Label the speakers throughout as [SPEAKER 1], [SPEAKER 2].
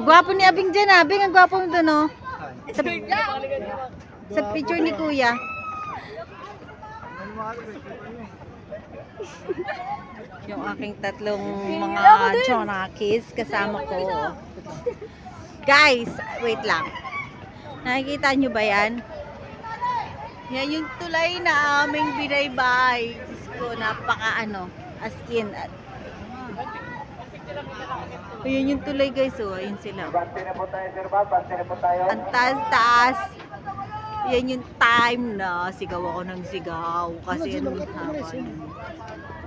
[SPEAKER 1] Gwapo ni Abing dyan, Abing. Ang gwapo mo doon, oh. Sa picture ni Kuya. Yung aking tatlong mga chonakis kasama ko. Guys, wait lang. Nakikita nyo ba yan? Yan yung tulay na aming binaybay. Diyos ko, napaka ano. As in. Ayan yung tulay guys. Oh, ayun sila. Ang taas-taas. Yan yung time na sigaw ako ng sigaw. Kasi ano haba.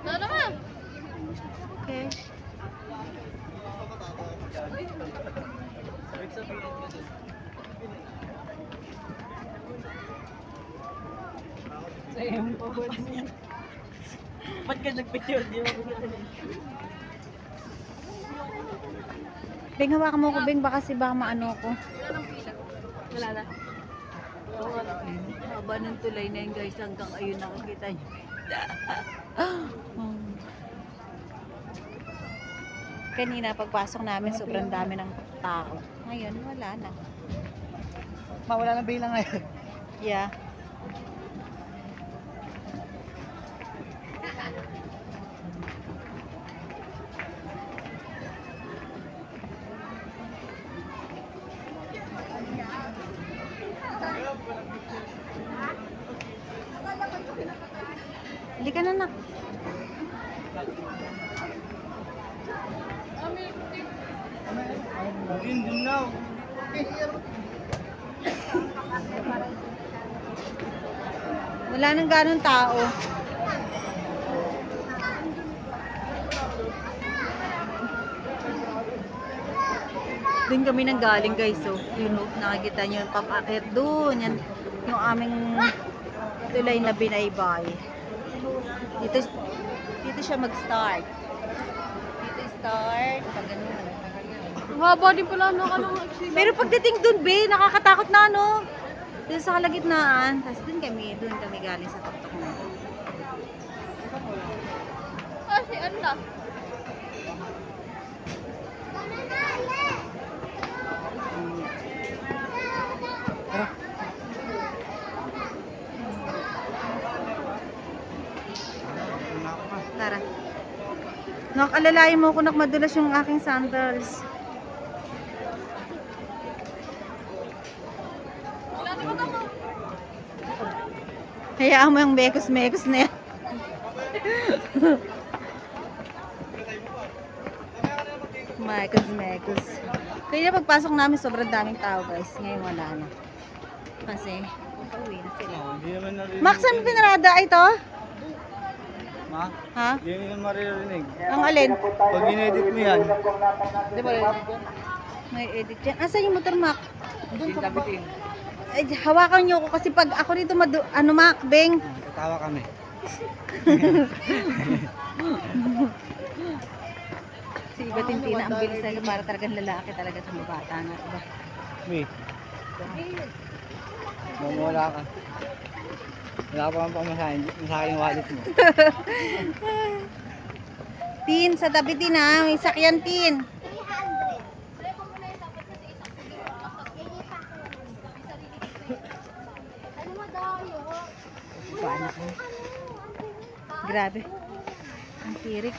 [SPEAKER 2] Ano naman?
[SPEAKER 1] Okay.
[SPEAKER 2] Ba't ka nag-picture? Di ba?
[SPEAKER 1] Beng, hawakan mo ko, Beng. Baka si baka maano ko.
[SPEAKER 2] Wala na.
[SPEAKER 1] Haba ng tulay na yun guys. Hanggang ayun nakikita nyo. Kanina pagpasok namin sobrang dami ng tao. Ngayon wala na.
[SPEAKER 2] Mawala ng bilang ngayon.
[SPEAKER 1] Yeah. Halika na, nak. Wala nang ganun tao. Doon kami nang galing guys. So, yun o, nakikita nyo yung papakit doon. Yan, yung aming tulay na binaybay. Dito siya mag-start. Dito start. Pag ganun.
[SPEAKER 2] Haba din pala no,
[SPEAKER 1] Pero pagdating doon, be, nakakatakot na, no? Doon sa kalagitnaan. Tapos doon kami galing sa tuktok na.
[SPEAKER 2] Kasi ano na?
[SPEAKER 1] Tara. Nakalalayan mo ko madulas yung aking sandals. Hayaan mo yung mekos-mekos na yan. Mekos-mekos. Kaya pagpasok namin sobrang daming tao guys. Ngayon wala na. Kasi pauwi na sila. Max, saan pinarada ito?
[SPEAKER 3] Ma?
[SPEAKER 1] Ha?
[SPEAKER 3] Hindi mo yan maririnig.
[SPEAKER 1] Ang alin?
[SPEAKER 3] Pag in-edit mo yan,
[SPEAKER 2] Di ba rin?
[SPEAKER 1] May edit yan. Asan yung motor, Mac?
[SPEAKER 3] hindi tabitin.
[SPEAKER 1] Ay, hawakan nyo ako kasi pag ako dito ano, Mac, Beng.
[SPEAKER 3] Tatawa kami.
[SPEAKER 1] Si Iba Tintina, ang bilis talaga para talagang lalaki talaga sa bata nga. Diba?
[SPEAKER 3] Wait. Mamula ka. Wala pa ang pamasahin. Masahin yung wallet mo.
[SPEAKER 1] Tin, sa tabi Tin ha. May sakyan Tin. Paano ko? Grabe. Ang tirik.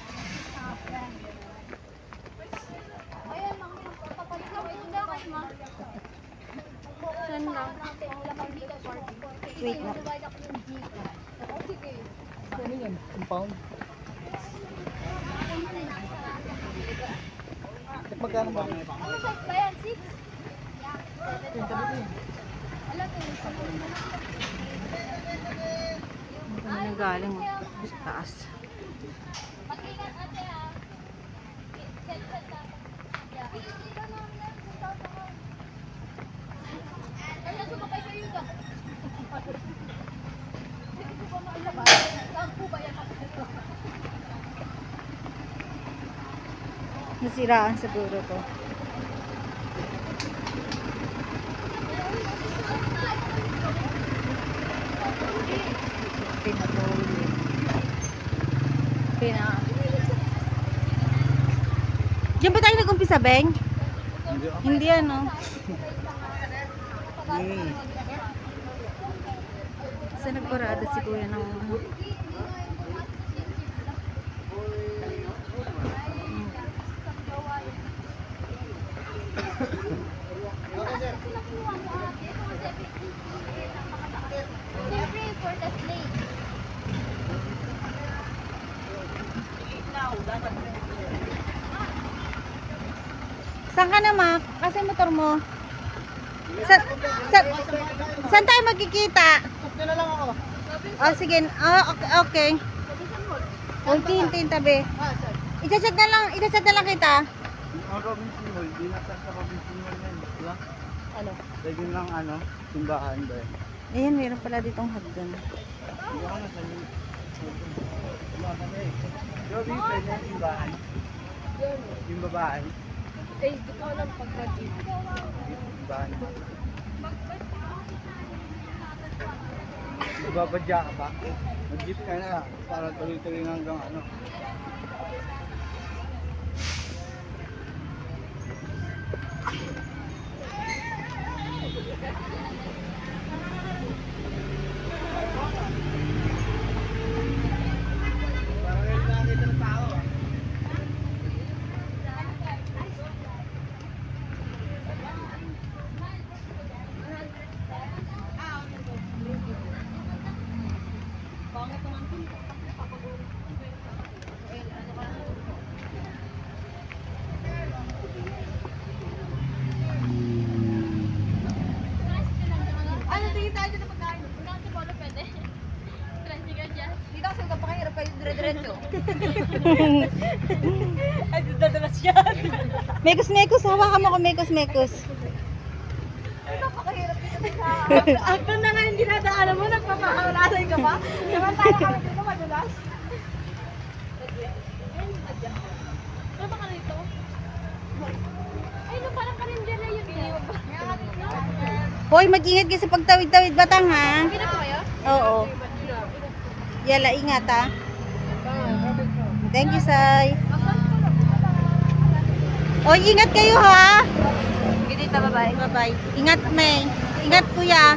[SPEAKER 1] Wait na.
[SPEAKER 3] Ano yan? Compound? Magkano ba?
[SPEAKER 2] Ano size ba yan? 6?
[SPEAKER 1] Ano na galing sa taas.
[SPEAKER 2] Mag-ingat ate ha. Kaya sumakay kayo dyan. Hindi ko ba mailabas? Saan po ba yan?
[SPEAKER 1] Nasiraan siguro to. Diyan ba tayo nag-umpisa, Beng?
[SPEAKER 3] Hindi ako.
[SPEAKER 1] Hindi ano. Kasi nagparada si kuya ng ano.
[SPEAKER 2] Siyempre, for the slate.
[SPEAKER 1] Saan ka na, Mac? Kasi motor mo. Sa, sa, saan tayo magkikita? Oh, sige. Oh, okay. Okay, hintayin tabi. I-chat na lang kita.
[SPEAKER 3] Ang Robinson Mall, di nasa sa Robinson Mall yan, di ba?
[SPEAKER 1] Ano?
[SPEAKER 3] Pwede lang ano, simbahan ba yan?
[SPEAKER 1] Ayan, meron pala ditong hagdan.
[SPEAKER 3] Hindi ako nasa Robin, pwede yung simbahan. Yung babae.
[SPEAKER 2] Eh, di ko alam pag-graduate.
[SPEAKER 3] Simbahan. Babadya ka ba? Mag-jeep ka na para tuloy-tuloy hanggang ano.
[SPEAKER 2] Ano, tingin tayo dito pagkain? Hindi ako polo pwede. Tricycle dyan. Dito kasi magpapahirap kayo dire-diretso. Ay, dadalas yan.
[SPEAKER 1] Mekos, hawakan mo ko mekos.
[SPEAKER 2] Napakahirap dito sa... Ako na nga yung dinadaanan mo, nagpapakalalay ka pa? Naman tayo kami dito madulas. Ano ba ka rito? Ay, no, parang karindera yun.
[SPEAKER 1] Hoy, mag-ingat kayo sa pagtawid-tawid batang ha.
[SPEAKER 2] Hindi na po kayo?
[SPEAKER 1] Oo. Yala, ingat ha. Thank you, Sai. Hoy, ingat kayo ha.
[SPEAKER 2] Sige dito, bye-bye.
[SPEAKER 1] Bye-bye. Ingat, May. Ingat, kuya.